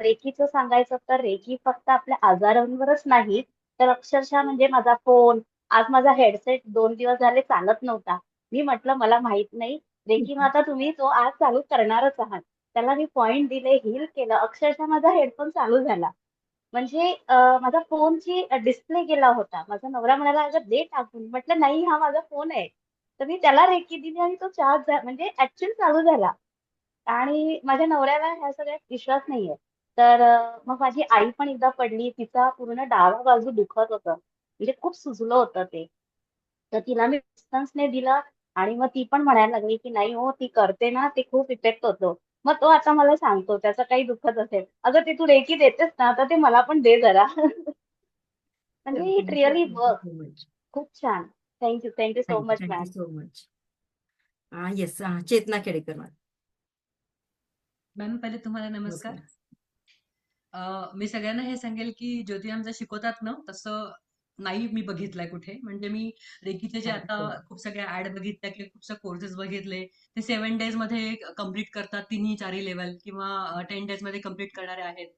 [SPEAKER 10] रेकीचं सांगायचं तर रेकी फक्त आपल्या आजारांवरच नाही, तर अक्षरशः म्हणजे माझा फोन, आज माझा हेडसेट 2 दिवस झाले चालत नव्हता. मी म्हटलं मला माहित नाही, रेकी माता तुम्ही तो आज चालू करणारच आहात. त्याला मी पॉइंट दिले, हील केलं. अक्षरशः माझा हेडफोन चालू झाला. म्हणजे माझा फोनची डिस्प्ले गेला होता. माझा नवरा म्हणाला, "अगं दे टाकून." म्हटलं, "नाही, हा माझा फोन आहे." तर मी त्याला रेकी दिली आणि तो चार्ज म्हणजे ऍक्च्युअली चालू झाला. आणि माझ्या नवऱ्याला ह्या सगळ्यात विश्वास नाहीये. तर मग माझी आई पण एकदा पडली. तिचा पूर्ण डावा बाजू दुखत होतं. म्हणजे खूप सुजलं होतं ते. तर तिला मी डिस्टन्सने दिलं आणि मग ती पण म्हणायला लागली, की "नाही हो, ती करते ना, ते खूप इफेक्ट होतो." मग तो आता मला सांगतो, त्याचं काही दुखत असेल, "अगं ते तू रेकी देतेस ना, तर ते मला पण दे जरा." म्हणजे it really
[SPEAKER 1] thank you
[SPEAKER 10] work.
[SPEAKER 1] So much.
[SPEAKER 10] खूप छान. Thank you so much
[SPEAKER 1] thank you
[SPEAKER 10] ma'am.
[SPEAKER 1] So much. Yes. Chetna Khedekar madam.
[SPEAKER 11] Ma'am पहिले तुम्हाला नमस्कार. मी सगळ्यांना हे सांगेल की ज्योती मॅम जर शिकवतात ना तसं नाही मी बघितलंय कुठे. म्हणजे मी रेकीचे जे आता खूप सगळ्या ऍड बघितल्या किंवा खूप सारे कोर्सेस बघितले ते 7 डेज मध्ये कम्प्लीट करतात, तिन्ही चारही लेवल किंवा 10 डेज मध्ये कम्प्लीट करणारे आहेत.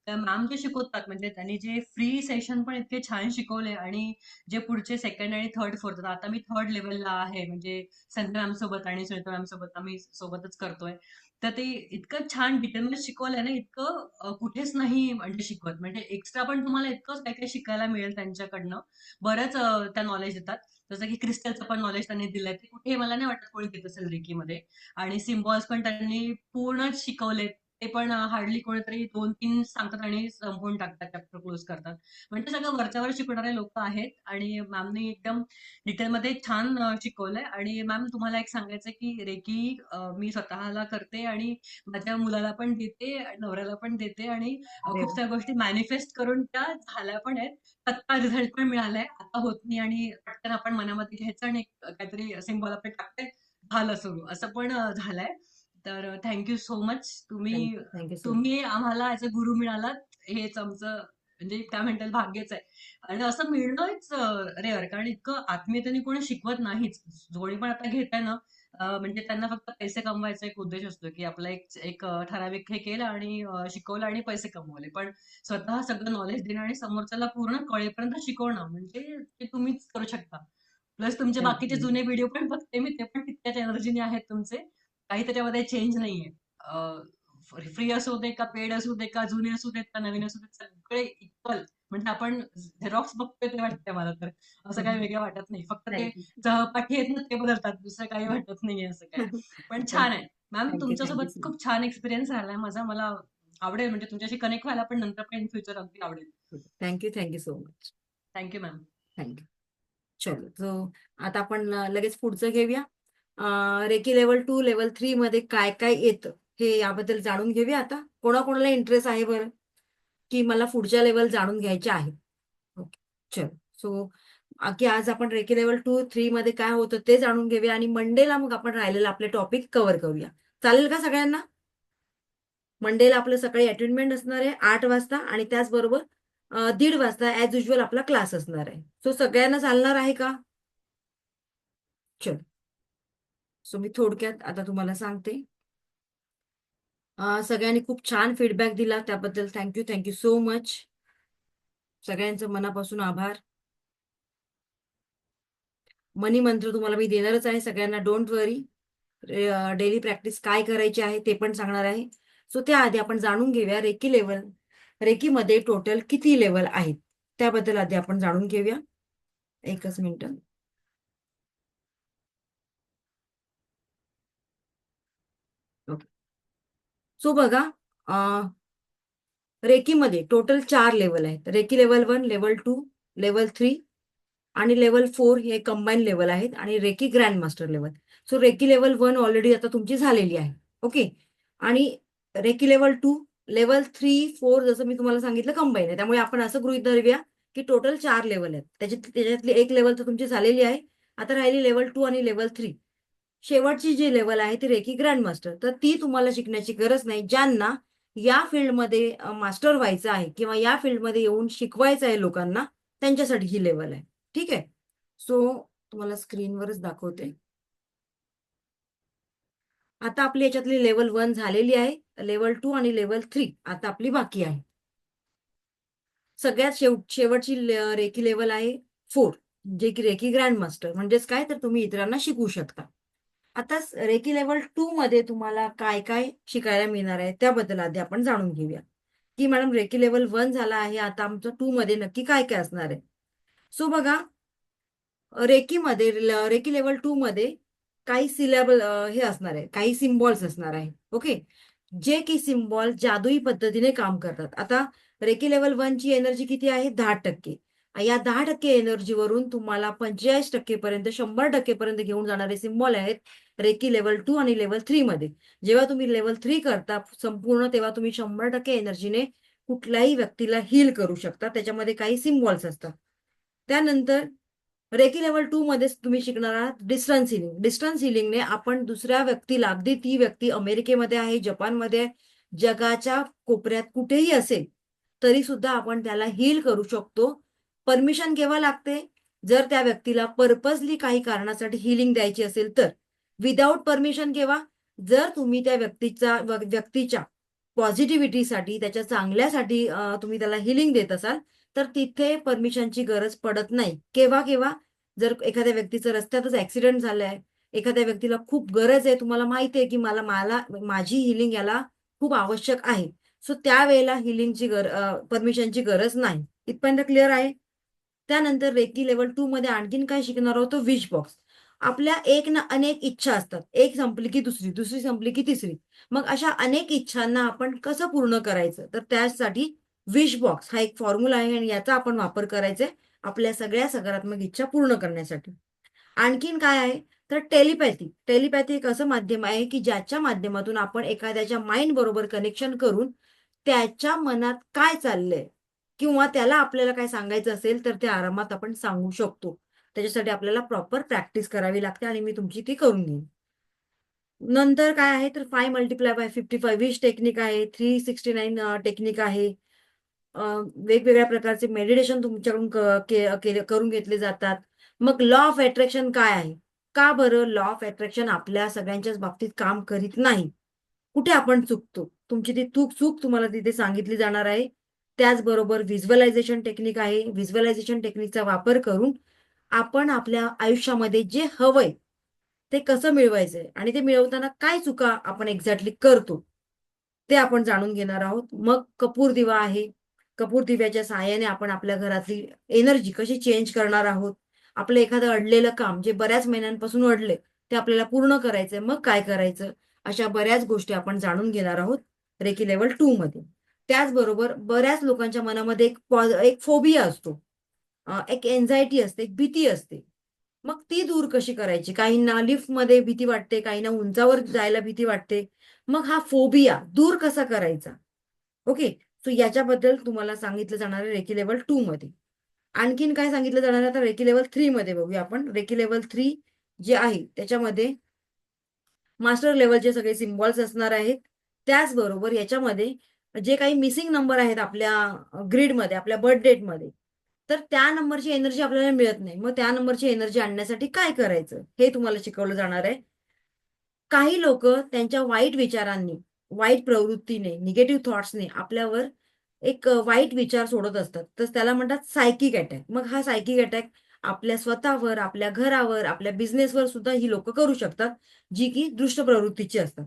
[SPEAKER 11] तर मॅम जे शिकवतात म्हणजे त्यांनी जे फ्री सेशन पण इतके छान शिकवले आणि जे पुढचे 2nd आणि 3rd 4th, आता मी 3rd लेवलला आहे म्हणजे संध्या मॅम सोबत आणि सुनीता मॅम सोबत आम्ही सोबतच करतोय. तर ते इतकं छान डिटेलमध्ये शिकवलंय ना, इतकं कुठेच नाही म्हणजे शिकवत. म्हणजे एक्स्ट्रा पण तुम्हाला इतकंच काय काय शिकायला मिळेल त्यांच्याकडनं. बरंच त्या नॉलेज देतात. जसं की क्रिस्टलचं पण नॉलेज त्यांनी दिलंय. ते कुठे मला नाही वाटत कोणी देत असेल रेकीमध्ये. आणि सिम्बॉल्स पण त्यांनी पूर्णच शिकवलेत. ते पण हार्डली कोणीतरी 2-3 सांगतात आणि संपवून टाकतात, चॅप्टर क्लोज करतात. म्हणजे सगळं वरच्यावर शिकवणारे लोक आहेत आणि मॅमनी एकदम डिटेलमध्ये छान शिकवलंय. आणि मॅम तुम्हाला एक सांगायचं की रेकी मी स्वतःला करते आणि माझ्या मुलाला पण देते, नवऱ्याला पण देते आणि खूप साऱ्या गोष्टी मॅनिफेस्ट करून त्या झाल्या पण आहेत. तत्काळ रिझल्ट पण मिळालाय. आता होत नाही आणि पटकन आपण मनामध्ये घ्यायचं आणि काहीतरी सिम्बॉल आपले टाकते, झालं सुरू, असं पण झालंय. तर thank you so much.
[SPEAKER 1] Thank you so much.
[SPEAKER 11] तुम्ही आम्हाला ऍज अ गुरु मिळालात, हेच आमचं म्हणजे काय म्हणतात भाग्यच आहे. आणि असं मिळणंच रेअर, कारण इतकं आत्मीयतेने कोणी शिकवत नाहीच. जोडी पण आता घेताय ना, म्हणजे त्यांना फक्त पैसे कमवायचा एक उद्देश असतो की आपला एक एक ठराविक हे केलं आणि शिकवलं आणि पैसे कमवले. पण स्वतः सगळं नॉलेज देणं आणि समोरच्याला पूर्ण कळेपर्यंत शिकवणं म्हणजे ते तुम्हीच करू शकता. प्लस तुमचे बाकीचे जुने व्हिडिओ पण बघते मी, ते पण तितक्याच एनर्जीने आहेत तुमचे. काही त्याच्यामध्ये चेंज नाहीये. फ्री असू दे का पेड असू दे का जुने असू देत का नवीन असू देत, सगळे इक्वल. म्हणजे आपण झेरॉक्स बघतोय ते वाटतंय मला तर. असं काही वेगळं वाटत नाही. फक्त ते सहपाठी आहेत ना ते बदलतात, दुसरं काही वाटत नाहीये असं काय. पण छान आहे. मॅम
[SPEAKER 1] थँक्यू
[SPEAKER 11] तुमच्यासोबत
[SPEAKER 1] सो मच.
[SPEAKER 11] खूप छान एक्सपिरियन्स झालाय माझा. मला आवडेल म्हणजे तुमच्याशी कनेक्ट व्हायला पण नंतर पण इन फ्युचर अगदी आवडेल.
[SPEAKER 1] Thank you so much.
[SPEAKER 11] Thank you ma'am.
[SPEAKER 1] Thank you. चलो आता आपण लगेच पुढचं घेऊया. रेकी लेवल 2 लेवल 3 मध्ये काय काय येतं हे याबद्दल जाणून घेऊया. आता कोणाकोणाला इंटरेस्ट आहे बरं की मला पुढच्या लेवल जाणून घ्यायच्या आहेत? ओके, चलो. की आज आपण रेकी लेवल 2-3 मध्ये काय होतं ते जाणून घेऊया आणि मंडेला मग आपण राहिलेलं आपले टॉपिक कव्हर करूया. चालेल का सगळ्यांना? मंडेला आपलं सकाळी अटेंडमेंट असणार आहे 8 वाजता आणि त्याचबरोबर 1:30 वाजता ऍज युजल आपला क्लास असणार आहे. सगळ्यांना चालणार आहे का? चलो. मी थोडक्यात आता तुम्हाला सांगते. सगळ्यांनी खूप छान फीडबॅक दिला त्याबद्दल थँक्यू सो मच. सगळ्यांचं मनापासून आभार. मनी मंत्र तुम्हाला मी देणारच आहे सगळ्यांना, डोंट वरी. डेली प्रॅक्टिस काय करायची आहे ते पण सांगणार आहे. त्याआधी आपण जाणून घेऊया रेकी लेवल. रेकीमध्ये टोटल किती लेवल आहेत त्याबद्दल आधी आपण जाणून घेऊया. एकच मिनिट. ओके. सो बघा, रेकीमध्ये टोटल 4 लेवल आहेत. रेकी लेवल 1, लेवल 2, लेवल 3 आणि लेवल 4 हे कंबाईन लेवल आहेत आणि reiki grand master level. So reiki level 1 already आता तुमची झालेली आहे. ओके. आणि रेकी लेवल 2, लेवल 3, 4 जसं मी तुम्हाला सांगितलं कंबाईन आहे. त्यामुळे आपण असं गृहीत धरूया की टोटल 4 लेवल आहेत. त्याच्यातली एक लेवल तर तुमची झालेली आहे. आता राहिली लेवल 2 आणि लेवल 3. शेवटची जी लेवल आहे ती रेकी ग्रँड मास्टर. तर ती तुम्हाला शिकण्याची गरज नाही. ज्यांना या फील्डमध्ये मास्टर व्हायचं आहे किंवा या फील्डमध्ये येऊन शिकवायचं आहे लोकांना, त्यांच्यासाठी ही लेवल आहे. ठीक आहे. सो तुम्हाला स्क्रीनवरच दाखवते. आता आपली याच्यातली लेवल 1 झालेली आहे. लेवल 2 आणि लेवल 3 आता आपली बाकी आहे. सगळ्यात शेवटची रेकी लेवल आहे 4, जे की रेकी ग्रँड मास्टर. म्हणजेच काय, तर तुम्ही इतरांना शिकवू शकता. आता रेकी लेवल 2 मध्ये तुम्हाला काय काय शिकायला मिळणार आहे त्याबद्दल आधी आपण जाणून घेऊया की मॅडम रेकी लेवल 1 झाला आहे, आता आमचं 2 मध्ये नक्की काय काय असणार आहे. सो बघा, रेकी लेवल 2 मध्ये काही सिलेबल हे असणार आहे, काही सिम्बॉल्स असणार आहे. ओके. जे की सिम्बॉल जादुई पद्धतीने काम करतात. आता रेकी लेवल 1 ची एनर्जी किती आहे? 10%. या 10% एनर्जीवरून तुम्हाला 85% पर्यंत 100% पर्यंत घेऊन जाणारे सिम्बॉल आहेत रेकी लेवल 2 आणि लेवल 3 मध्ये. जेव्हा तुम्ही लेवल 3 करता संपूर्ण, तेव्हा तुम्ही 100% एनर्जीने कुठल्याही व्यक्तीला हील करू शकता. त्याच्यामध्ये काही सिम्बॉल्स असतात. त्यानंतर रेकी लेवल 2 मध्ये तुम्ही शिकणार आहात डिस्टन्स हिलिंग. डिस्टन्स हिलिंगने आपण दुसऱ्या व्यक्तीला, अगदी ती व्यक्ती अमेरिकेमध्ये आहे, जपानमध्ये आहे, जगाच्या कोपऱ्यात कुठेही असेल तरी सुद्धा आपण त्याला हील करू शकतो. परमिशन केव्हा लागते? जर त्या व्यक्तीला पर्पजली काही कारणासाठी हिलिंग द्यायची असेल तर. विदाऊट परमिशन केव्हा? जर तुम्ही त्या व्यक्तीच्या पॉझिटिव्हिटीसाठी, त्याच्या चांगल्यासाठी तुम्ही त्याला हिलिंग देत असाल तर तिथे परमिशनची गरज पडत नाही. केव्हा केव्हा? जर एखाद्या व्यक्तीचं रस्त्यातच ऍक्सिडेंट झालंय, एखाद्या व्यक्तीला खूप गरज आहे, तुम्हाला माहिती आहे की मला माझी हिलिंग याला खूप आवश्यक आहे, सो त्यावेळेला हिलिंगची परमिशनची गरज नाही. इथपर्यंत क्लिअर आहे? त्यानंतर रेकी लेवल 2 मध्ये आणखीन काय शिकणार आहोत? Wish box. आपल्या एक ना अनेक इच्छा असतात. एक संपली की दुसरी, दुसरी संपली की तिसरी. मग अशा अनेक इच्छांना आपण कसं पूर्ण करायचं? तर त्यासाठी विश बॉक्स हा एक फॉर्म्युला आहे आणि याचा आपण वापर करायचा आहे आपल्या सगळ्या सकारात्मक इच्छा पूर्ण करण्यासाठी. आणखीन काय आहे? तर टेलिपॅथी. टेलिपॅथी एक असं माध्यम आहे की ज्याच्या माध्यमातून आपण एखाद्याच्या माइंड बरोबर कनेक्शन करून त्याच्या मनात काय चाललंय किंवा त्याला आपल्याला काय सांगायचं असेल तर ते आरामात आपण सांगू शकतो. त्याच्यासाठी आपल्याला प्रॉपर प्रॅक्टिस करावी लागते आणि मी तुमची ती करून घेईन. नंतर काय आहे? तर 5 × 55 विश टेक्निक आहे, 369 टेक्निक आहे. वेगवेगळ्या प्रकारचे मेडिटेशन तुमच्याकडून करून घेतले जातात. मग लॉ ऑफ अट्रॅक्शन काय आहे? का बरं लॉ ऑफ अट्रॅक्शन आपल्या सगळ्यांच्याच बाबतीत काम करीत नाही? कुठे आपण चुकतो? तुमची ती चूक तुम्हाला तिथे सांगितली जाणार आहे. त्याचबरोबर व्हिज्युअलायझेशन टेक्निक आहे. व्हिज्युअलायझेशन टेक्निकचा वापर करून आपण आपल्या आयुष्यामध्ये जे हवंय ते कसं मिळवायचंय आणि ते मिळवताना काय चुका आपण एक्झॅक्टली करतो ते आपण जाणून घेणार आहोत. मग कपूर दिवा आहे. कपूर दिव्याच्या सहाय्याने आपण आपल्या घरातली एनर्जी कशी चेंज करणार आहोत. आपलं एखादं अडलेलं काम जे बऱ्याच महिन्यांपासून अडले ते आपल्याला पूर्ण करायचंय, मग काय करायचं? अशा बऱ्याच गोष्टी आपण जाणून घेणार आहोत रेकी लेवल 2 मध्ये. त्याचबरोबर बऱ्याच लोकांच्या मनामध्ये एक फोबिया असतो, एक एन्झायटी असते, एक भीती असते. मग ती दूर कशी करायची? काहींना लिफ्टमध्ये भीती वाटते, काहींना उंचावर जायला भीती वाटते. मग हा फोबिया दूर कसा करायचा? ओके. सो याच्याबद्दल तुम्हाला सांगितलं जाणार आहे रेकी लेवल 2 मध्ये. आणखीन काय सांगितलं जाणार आहे? आता रेकी लेवल 3 मध्ये बघूया आपण. रेकी लेवल 3 जे आहे त्याच्यामध्ये मास्टर लेवलचे सगळे सिम्बॉल्स असणार आहेत. त्याचबरोबर याच्यामध्ये जे काही मिसिंग नंबर आहेत आपल्या ग्रीडमध्ये, आपल्या बर्थ डेटमध्ये, तर त्या नंबरची एनर्जी आपल्याला मिळत नाही. मग त्या नंबरची एनर्जी आणण्यासाठी काय करायचं हे तुम्हाला शिकवलं जाणार आहे. काही लोक त्यांच्या वाईट विचारांनी, वाईट प्रवृत्तीने, निगेटिव्ह थॉट्सने आपल्यावर एक वाईट विचार सोडत असतात, तर त्याला म्हणतात सायकिक अटॅक. मग हा सायकिक अटॅक आपल्या स्वतःवर, आपल्या घरावर, आपल्या बिझनेसवर सुद्धा ही लोक करू शकतात, जी की दुष्ट प्रवृत्तीची असतात.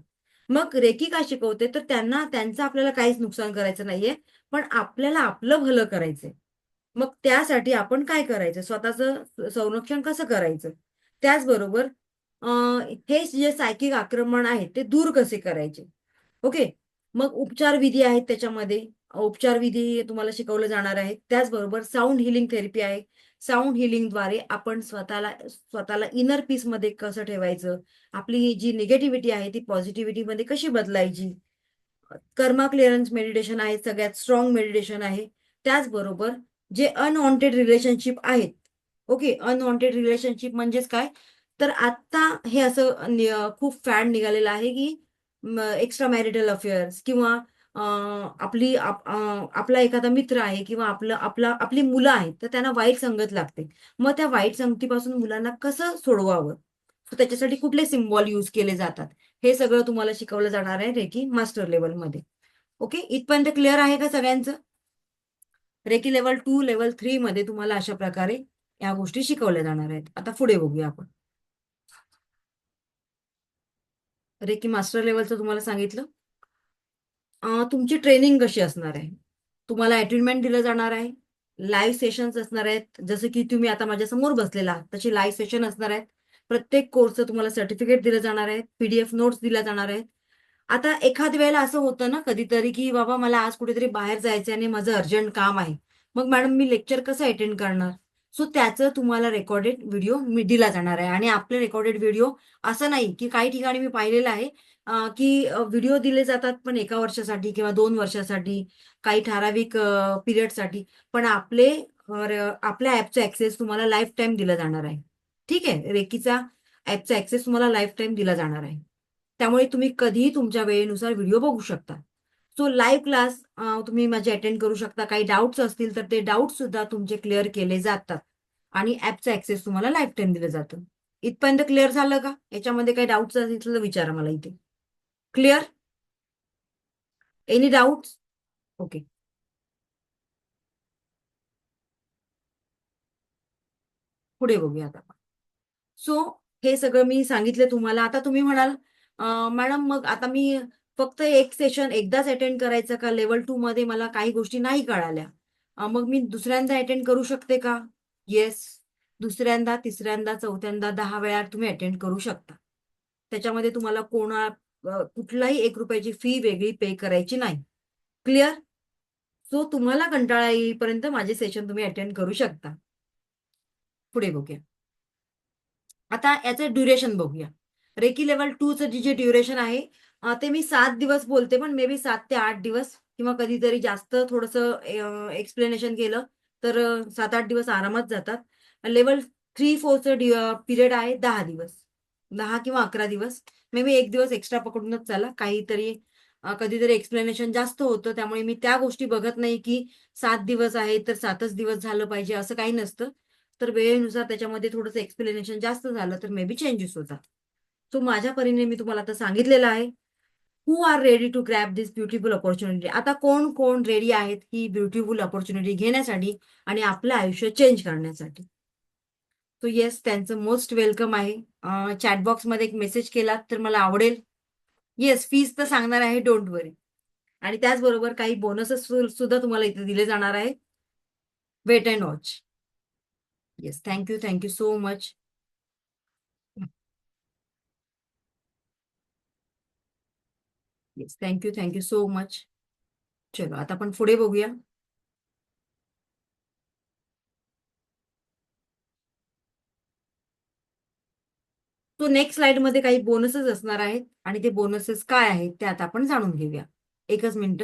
[SPEAKER 1] मग रेकी काय शिकवते? तर त्यांना त्यांचं आपल्याला काहीच नुकसान करायचं नाहीये, पण आपल्याला आपलं भलं करायचंय. मग त्यासाठी आपण काय करायचं, स्वतःचं संरक्षण कसं करायचं, त्याचबरोबर हे जे सायकिक आक्रमण आहे ते दूर कसे करायचे. ओके. मग उपचार विधी आहेत त्याच्यामध्ये, उपचार विधी तुम्हाला शिकवलं जाणार आहे. त्याचबरोबर साऊंड हिलिंग थेरपी आहे. साऊंड हिलिंगद्वारे आपण स्वतःला इनर पीस मध्ये कसं ठेवायचं, आपली जी निगेटिव्हिटी आहे ती पॉझिटिव्हिटी मध्ये कशी बदलायची. कर्मा क्लिअरन्स मेडिटेशन आहे, सगळ्यात स्ट्रॉंग मेडिटेशन आहे. त्याचबरोबर जे अनवॉन्टेड रिलेशनशिप आहेत, ओके, अनवॉन्टेड रिलेशनशिप म्हणजेच काय, तर आता हे असं खूप फॅड निघालेलं आहे की एक्स्ट्रा मॅरिटल अफेअर्स किंवा आपला एखादा मित्र आहे किंवा आपली मुलं आहेत तर त्यांना वाईट संगत लागते. मग त्या वाईट संगतीपासून मुलांना कसं सोडवावं, तर त्याच्यासाठी कुठले सिम्बॉल यूज केले जातात, हे सगळं तुम्हाला शिकवलं जाणार आहे रेकी मास्टर लेवलमध्ये. ओके, इथपर्यंत क्लिअर आहे का सगळ्यांचं. रेकी लेवल 2 लेवल 3 मध्ये तुम्हाला अशा प्रकारे या गोष्टी शिकवल्या जाणार आहेत. आता पुढे बघूया आपण. रेकी मास्टर लेवलचं तुम्हाला सांगितलं. तुमची ट्रेनिंग कशी असणार आहे, तुम्हाला अटेनमेंट दिलं जाणार आहे, लाईव्ह सेशन्स असणार आहेत, जसं की तुम्ही आता माझ्या समोर बसलेला आहात तशी लाईव्ह सेशन असणार आहेत. प्रत्येक कोर्सचं तुम्हाला सर्टिफिकेट दिलं जाणार आहे, पीडीएफ नोट्स दिल्या जाणार आहेत. आता एखाद वेळेला असं होतं ना कधीतरी की बाबा मला आज कुठेतरी बाहेर जायचं आणि माझं अर्जंट काम आहे, मग मॅडम मी लेक्चर कसं अटेंड करणार. सो त्याचं तुम्हाला रेकॉर्डेड व्हिडिओ दिला जाणार आहे. आणि आपले रेकॉर्डेड व्हिडिओ असं नाही की काही ठिकाणी मी पाहिलेलं आहे की व्हिडिओ दिले जातात पण 1 वर्षासाठी किंवा 2 वर्षासाठी, काही ठराविक पिरियडसाठी, पण आपल्या ऍपचा ऍक्सेस तुम्हाला लाईफ टाईम दिला जाणार आहे. ठीक आहे, रेकीचा ऍपचा ऍक्सेस तुम्हाला लाईफ टाईम दिला जाणार आहे. त्यामुळे तुम्ही कधीही तुमच्या वेळेनुसार व्हिडिओ बघू शकता. सो लाईव्ह क्लास तुम्ही माझे अटेंड करू शकता. काही डाऊट्स असतील तर ते डाऊट सुद्धा तुमचे क्लिअर केले जातात आणि ऍपचा ऍक्सेस तुम्हाला लाईफ टाईम दिलं जातं. इथपर्यंत क्लिअर झालं का, याच्यामध्ये काही डाऊट्स असतील तर विचारा मला इथे. Clear, any doubts. ओके, पुढे बघूया आता. सो हे सगळं मी सांगितलं तुम्हाला. आता तुम्ही म्हणाल मॅडम मग आता मी फक्त एक सेशन एकदाच अटेंड करायचं का, लेवल 2 मध्ये मला काही गोष्टी नाही कळाल्या, मग मी दुसऱ्यांदा अटेंड करू शकते का. येस, दुसऱ्यांदा, तिसऱ्यांदा, चौथ्यांदा 10 वेळा तुम्ही अटेंड करू शकता. त्याच्यामध्ये तुम्हाला कुठलाही 1 रुपयाची फी वेगळी पे करायची नाही. क्लिअर. सो तुम्हाला कंटाळा येईपर्यंत माझे सेशन तुम्ही अटेंड करू शकता. पुढे बघूया. आता याचं ड्युरेशन बघूया. रेकी लेवल 2चं जे ड्युरेशन आहे ते मी 7 दिवस बोलते, पण मे बी 7 ते 8 दिवस किंवा कधीतरी जास्त थोडंसं एक्सप्लेनेशन केलं तर 7-8 दिवस आरामात जातात. लेवल 3-4चं पिरियड आहे 10 दिवस, 10 किंवा 11 दिवस, मे बी 1 दिवस एक्स्ट्रा पकडूनच चाला. काहीतरी कधीतरी एक्सप्लेनेशन जास्त होतं, त्यामुळे मी त्या गोष्टी बघत नाही की 7 दिवस आहे तर 7च दिवस झालं पाहिजे, असं काही नसतं. तर वेळेनुसार त्याच्यामध्ये थोडंसं एक्सप्लेनेशन जास्त झालं तर मे बी चेंजेस होतात. सो माझ्या परीने मी तुम्हाला आता सांगितलेलं आहे. Who are ready to grab this beautiful opportunity. आता कोण कोण रेडी आहेत ही ब्युटिफुल अपॉर्च्युनिटी घेण्यासाठी आणि आपलं आयुष्य चेंज करण्यासाठी. तो येस, त्यांचं मोस्ट वेलकम आहे. चॅटबॉक्समध्ये एक मेसेज केलात तर मला आवडेल. येस, फीज तर सांगणार आहे, डोंट वरी. आणि त्याचबरोबर काही बोनसेस सुद्धा तुम्हाला इथे दिले जाणार आहेत. Wait and watch. Yes, thank you so much. Yes, thank you so much. चलो आता आपण पुढे बघूया. तो नेक्स्ट स्लाइड मध्ये काही बोनसेस असणार आहेत आणि ते बोनसेस काय आहेत ते आता आपण जाणून घेऊया. एकच मिनिट.